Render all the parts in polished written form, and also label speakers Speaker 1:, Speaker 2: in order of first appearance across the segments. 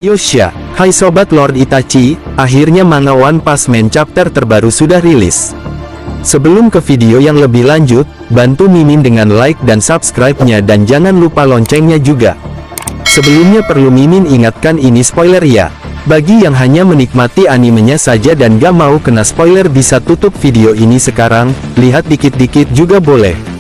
Speaker 1: Yosha, hai sobat Lord Itachi, akhirnya manga One Punch Man chapter terbaru sudah rilis. Sebelum ke video yang lebih lanjut, bantu Mimin dengan like dan subscribe-nya dan jangan lupa loncengnya juga. Sebelumnya perlu Mimin ingatkan ini spoiler ya. Bagi yang hanya menikmati animenya saja dan gak mau kena spoiler bisa tutup video ini sekarang, lihat dikit-dikit juga boleh.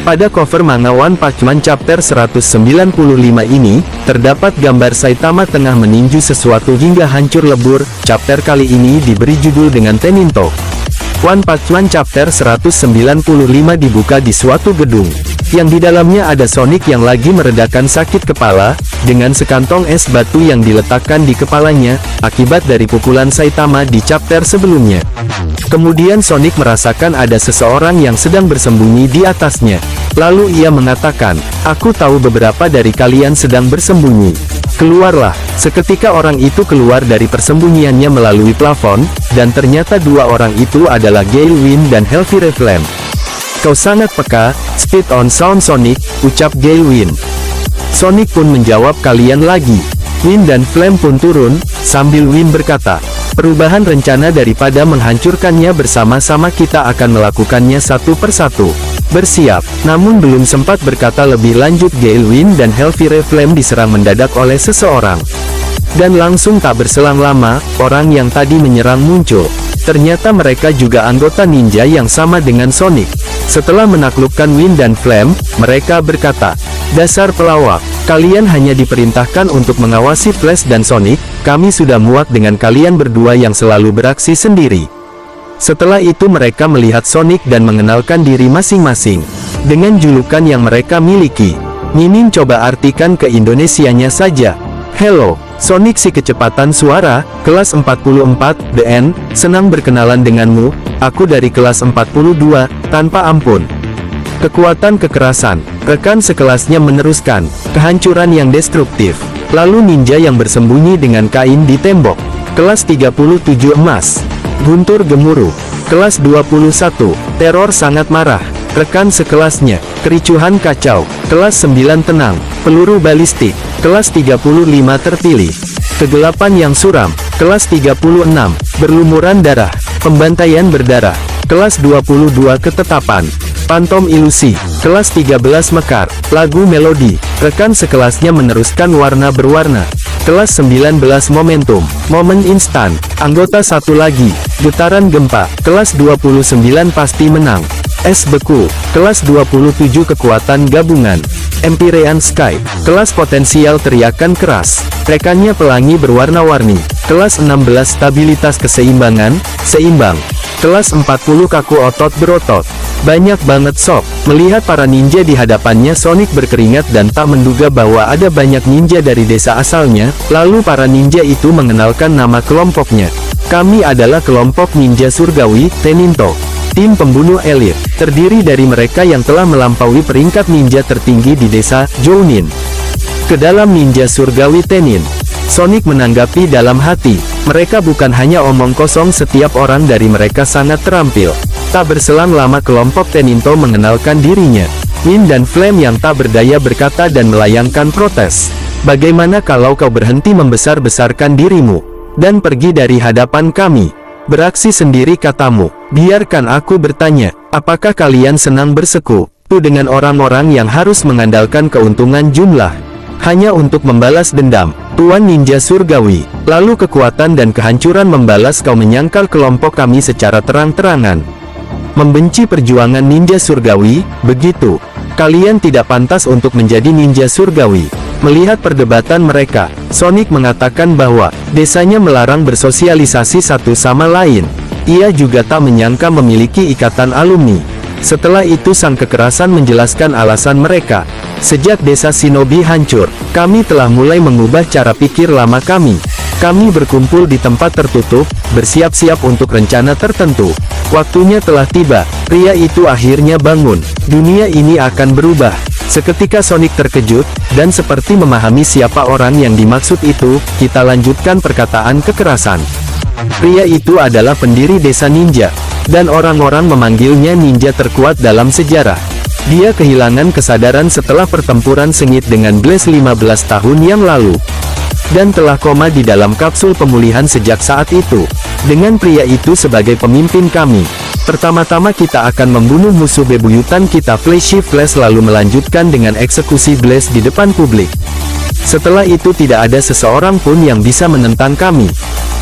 Speaker 1: Pada cover manga One Punch Man chapter 195 ini, terdapat gambar Saitama tengah meninju sesuatu hingga hancur lebur. Chapter kali ini diberi judul dengan Teninto. One Punch Man chapter 195 dibuka di suatu gedung, yang di dalamnya ada Sonic yang lagi meredakan sakit kepala, dengan sekantong es batu yang diletakkan di kepalanya, akibat dari pukulan Saitama di chapter sebelumnya. Kemudian Sonic merasakan ada seseorang yang sedang bersembunyi di atasnya. Lalu ia mengatakan, "Aku tahu beberapa dari kalian sedang bersembunyi. Keluarlah." Seketika orang itu keluar dari persembunyiannya melalui plafon, dan ternyata dua orang itu adalah Gale Wind dan Hellfire Flame. "Kau sangat peka, Speed on Sound Sonic," ucap Gale Wind. Sonic pun menjawab, "Kalian lagi." Wind dan Flame pun turun, sambil Wind berkata, "Perubahan rencana daripada menghancurkannya bersama-sama kita akan melakukannya satu persatu. Bersiap." Namun belum sempat berkata lebih lanjut Gale Wind dan Hellfire Flame diserang mendadak oleh seseorang. Dan langsung tak berselang lama, orang yang tadi menyerang muncul. Ternyata mereka juga anggota ninja yang sama dengan Sonic. Setelah menaklukkan Wind dan Flame, mereka berkata, "Dasar pelawak, kalian hanya diperintahkan untuk mengawasi Flash dan Sonic, kami sudah muak dengan kalian berdua yang selalu beraksi sendiri." Setelah itu mereka melihat Sonic dan mengenalkan diri masing-masing, dengan julukan yang mereka miliki. Mimin coba artikan ke Indonesianya saja. "Hello, Sonic si kecepatan suara, kelas 44, DN, senang berkenalan denganmu, aku dari kelas 42, tanpa ampun. Kekuatan kekerasan, rekan sekelasnya meneruskan, kehancuran yang destruktif. Lalu ninja yang bersembunyi dengan kain di tembok, kelas 37 emas. Guntur gemuruh, kelas 21, teror sangat marah, rekan sekelasnya, kericuhan kacau, kelas 9 tenang, peluru balistik, kelas 35 terpilih, kegelapan yang suram, kelas 36, berlumuran darah, pembantaian berdarah, kelas 22 ketetapan, pantom ilusi, kelas 13 mekar, lagu melodi, rekan sekelasnya meneruskan warna berwarna, kelas 19 momentum, momen instan, anggota satu lagi, getaran gempa, kelas 29 pasti menang, es beku, kelas 27 kekuatan gabungan, Empyrean Sky, kelas potensial teriakan keras, rekannya pelangi berwarna-warni, kelas 16 stabilitas keseimbangan, seimbang, kelas 40 kaku otot berotot. Banyak banget sob. Melihat para ninja di hadapannya, Sonic berkeringat dan tak menduga bahwa ada banyak ninja dari desa asalnya. Lalu para ninja itu mengenalkan nama kelompoknya. "Kami adalah kelompok ninja surgawi, Teninto. Tim pembunuh elit, terdiri dari mereka yang telah melampaui peringkat ninja tertinggi di desa, Jounin. Ke dalam ninja surgawi Tenin." Sonic menanggapi dalam hati, mereka bukan hanya omong kosong, setiap orang dari mereka sangat terampil. Tak berselang lama kelompok Teninto mengenalkan dirinya. Wind dan Flame yang tak berdaya berkata dan melayangkan protes. "Bagaimana kalau kau berhenti membesar-besarkan dirimu, dan pergi dari hadapan kami? Beraksi sendiri katamu. Biarkan aku bertanya, apakah kalian senang bersekutu dengan orang-orang yang harus mengandalkan keuntungan jumlah, hanya untuk membalas dendam? Tuan Ninja Surgawi, lalu kekuatan dan kehancuran membalas kau menyangkal kelompok kami secara terang-terangan. Membenci perjuangan ninja surgawi, begitu? Kalian tidak pantas untuk menjadi ninja surgawi." Melihat perdebatan mereka, Sonic mengatakan bahwa desanya melarang bersosialisasi satu sama lain. Ia juga tak menyangka memiliki ikatan alumni. Setelah itu sang kekerasan menjelaskan alasan mereka. "Sejak desa Shinobi hancur, kami telah mulai mengubah cara pikir lama kami. Kami berkumpul di tempat tertutup, bersiap-siap untuk rencana tertentu. Waktunya telah tiba." Pria itu akhirnya bangun. "Dunia ini akan berubah." Seketika Sonic terkejut, dan seperti memahami siapa orang yang dimaksud itu, kita lanjutkan perkataan kekerasan. Pria itu adalah pendiri desa ninja, dan orang-orang memanggilnya ninja terkuat dalam sejarah. Dia kehilangan kesadaran setelah pertempuran sengit dengan Blaze 15 tahun yang lalu. Dan telah koma di dalam kapsul pemulihan sejak saat itu. Dengan pria itu sebagai pemimpin kami, pertama-tama kita akan membunuh musuh bebuyutan kita Flashy Flash lalu melanjutkan dengan eksekusi Blaze di depan publik. Setelah itu tidak ada seseorang pun yang bisa menentang kami.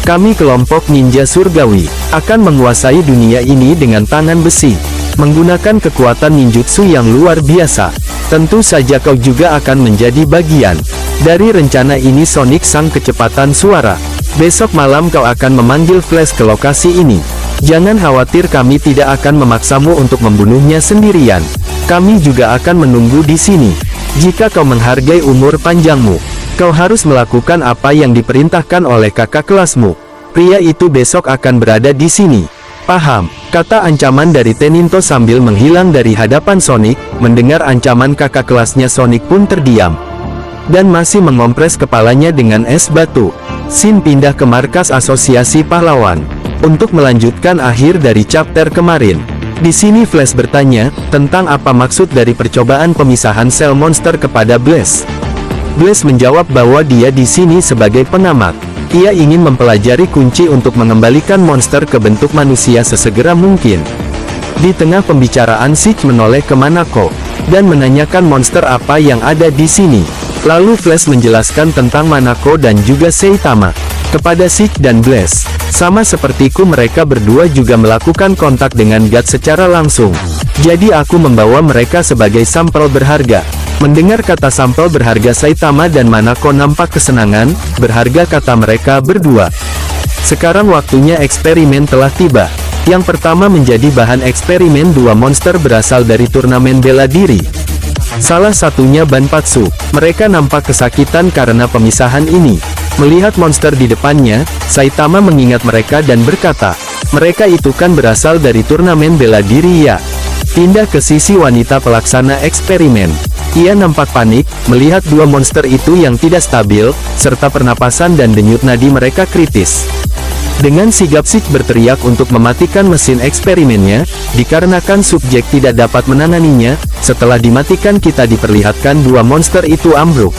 Speaker 1: Kami kelompok ninja surgawi, akan menguasai dunia ini dengan tangan besi. Menggunakan kekuatan ninjutsu yang luar biasa. Tentu saja kau juga akan menjadi bagian dari rencana ini Sonic sang kecepatan suara. Besok malam kau akan memanggil Flash ke lokasi ini. Jangan khawatir kami tidak akan memaksamu untuk membunuhnya sendirian. Kami juga akan menunggu di sini. Jika kau menghargai umur panjangmu, kau harus melakukan apa yang diperintahkan oleh kakak kelasmu. Pria itu besok akan berada di sini. Paham? Kata ancaman dari Teninto sambil menghilang dari hadapan Sonic. Mendengar ancaman kakak kelasnya Sonic pun terdiam. Dan masih mengompres kepalanya dengan es batu. Sin pindah ke markas asosiasi pahlawan. Untuk melanjutkan akhir dari chapter kemarin. Di sini Flash bertanya, tentang apa maksud dari percobaan pemisahan sel monster kepada Blaze. Blaze menjawab bahwa dia di sini sebagai pengamat. Ia ingin mempelajari kunci untuk mengembalikan monster ke bentuk manusia sesegera mungkin. Di tengah pembicaraan Sitch menoleh ke Manako, dan menanyakan monster apa yang ada di sini. Lalu Flash menjelaskan tentang Manako dan juga Saitama. Kepada Sitch dan Blaze, sama sepertiku mereka berdua juga melakukan kontak dengan God secara langsung. Jadi aku membawa mereka sebagai sampel berharga. Mendengar kata sampel berharga Saitama dan Manako nampak kesenangan, berharga kata mereka berdua. Sekarang waktunya eksperimen telah tiba. Yang pertama menjadi bahan eksperimen dua monster berasal dari turnamen bela diri. Salah satunya Banpatsu. Mereka nampak kesakitan karena pemisahan ini. Melihat monster di depannya, Saitama mengingat mereka dan berkata, mereka itu kan berasal dari turnamen bela diri ya. Pindah ke sisi wanita pelaksana eksperimen. Ia nampak panik, melihat dua monster itu yang tidak stabil, serta pernapasan dan denyut nadi mereka kritis. Dengan sigap Sitch berteriak untuk mematikan mesin eksperimennya, dikarenakan subjek tidak dapat menanganinya. Setelah dimatikan kita diperlihatkan dua monster itu ambruk.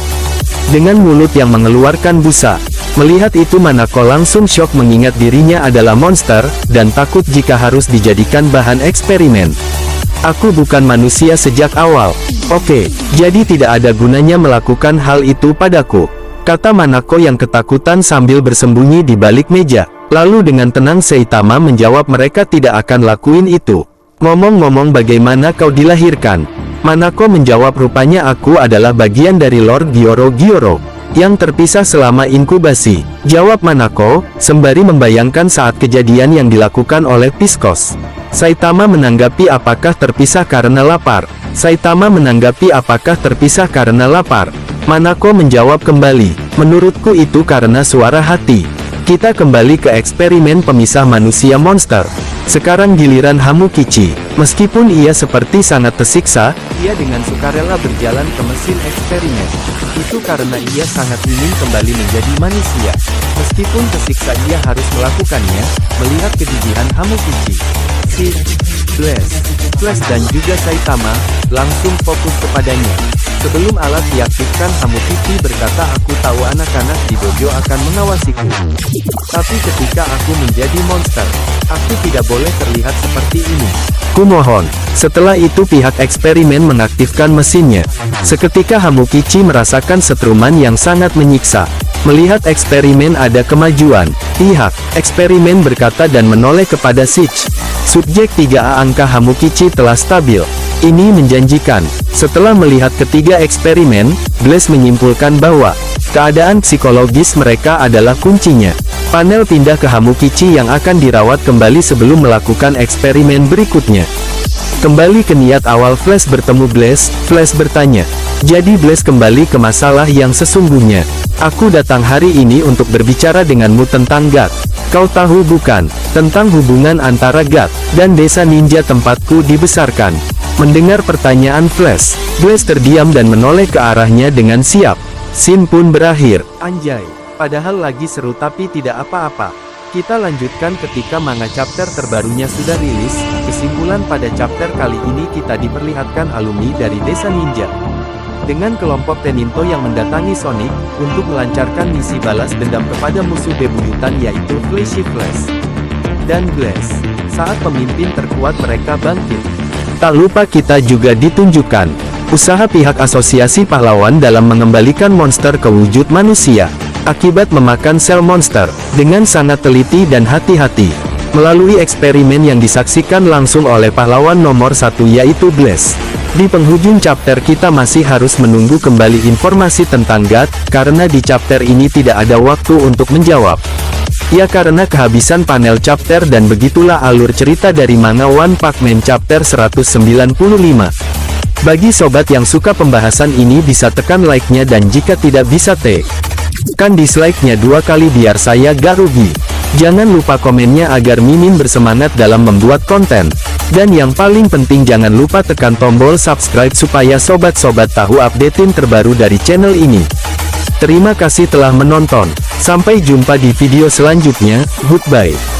Speaker 1: Dengan mulut yang mengeluarkan busa. Melihat itu Manako langsung shock mengingat dirinya adalah monster, dan takut jika harus dijadikan bahan eksperimen. Aku bukan manusia sejak awal. Oke, jadi tidak ada gunanya melakukan hal itu padaku. Kata Manako yang ketakutan sambil bersembunyi di balik meja. Lalu dengan tenang Saitama menjawab mereka tidak akan lakuin itu. Ngomong-ngomong bagaimana kau dilahirkan? Manako menjawab rupanya aku adalah bagian dari Lord Gyoro yang terpisah selama inkubasi. Jawab Manako, sembari membayangkan saat kejadian yang dilakukan oleh Piscos. Saitama menanggapi apakah terpisah karena lapar. Saitama menanggapi apakah terpisah karena lapar. Manako menjawab kembali, menurutku itu karena suara hati. Kita kembali ke eksperimen pemisah manusia monster. Sekarang giliran Hamukichi. Meskipun ia seperti sangat tersiksa, ia dengan sukarela berjalan ke mesin eksperimen. Itu karena ia sangat ingin kembali menjadi manusia. Meskipun tersiksa ia harus melakukannya, melihat kegigihan Hamukichi. Sitch, Blaze, Flash dan juga Saitama, langsung fokus kepadanya. Sebelum alat diaktifkan Hamukichi berkata aku tahu anak-anak di dojo akan mengawasiku. Tapi ketika aku menjadi monster, aku tidak boleh terlihat seperti ini. Kumohon. Setelah itu pihak eksperimen mengaktifkan mesinnya. Seketika Hamukichi merasakan setruman yang sangat menyiksa. Melihat eksperimen ada kemajuan, pihak eksperimen berkata dan menoleh kepada Sitch. Subjek 3A angka Hamukichi telah stabil. Ini menjanjikan. Setelah melihat ketiga eksperimen, Blaze menyimpulkan bahwa keadaan psikologis mereka adalah kuncinya. Panel pindah ke Hamukichi yang akan dirawat kembali sebelum melakukan eksperimen berikutnya. Kembali ke niat awal Flash bertemu Blaze, Flash bertanya. Jadi Blaze kembali ke masalah yang sesungguhnya. Aku datang hari ini untuk berbicara denganmu tentang God. Kau tahu bukan, tentang hubungan antara God dan desa ninja tempatku dibesarkan. Mendengar pertanyaan Flash, Blaze terdiam dan menoleh ke arahnya dengan siap. Scene pun berakhir. Anjay, padahal lagi seru tapi tidak apa-apa. Kita lanjutkan ketika manga chapter terbarunya sudah rilis. Kesimpulan pada chapter kali ini kita diperlihatkan alumni dari Desa Ninja dengan kelompok Teninto yang mendatangi Sonic untuk melancarkan misi balas dendam kepada musuh bebuyutan yaitu Flashy Flash dan Glass. Saat pemimpin terkuat mereka bangkit, tak lupa kita juga ditunjukkan usaha pihak asosiasi pahlawan dalam mengembalikan monster ke wujud manusia akibat memakan sel monster dengan sangat teliti dan hati-hati melalui eksperimen yang disaksikan langsung oleh pahlawan nomor 1 yaitu Glass. Di penghujung chapter kita masih harus menunggu kembali informasi tentang God, karena di chapter ini tidak ada waktu untuk menjawab. Ya karena kehabisan panel chapter dan begitulah alur cerita dari manga One Punch Man chapter 195. Bagi sobat yang suka pembahasan ini bisa tekan like-nya dan jika tidak bisa tekan dislike-nya 2 kali biar saya gak rugi. Jangan lupa komennya agar Mimin bersemangat dalam membuat konten. Dan yang paling penting jangan lupa tekan tombol subscribe supaya sobat-sobat tahu updatein terbaru dari channel ini. Terima kasih telah menonton. Sampai jumpa di video selanjutnya. Goodbye.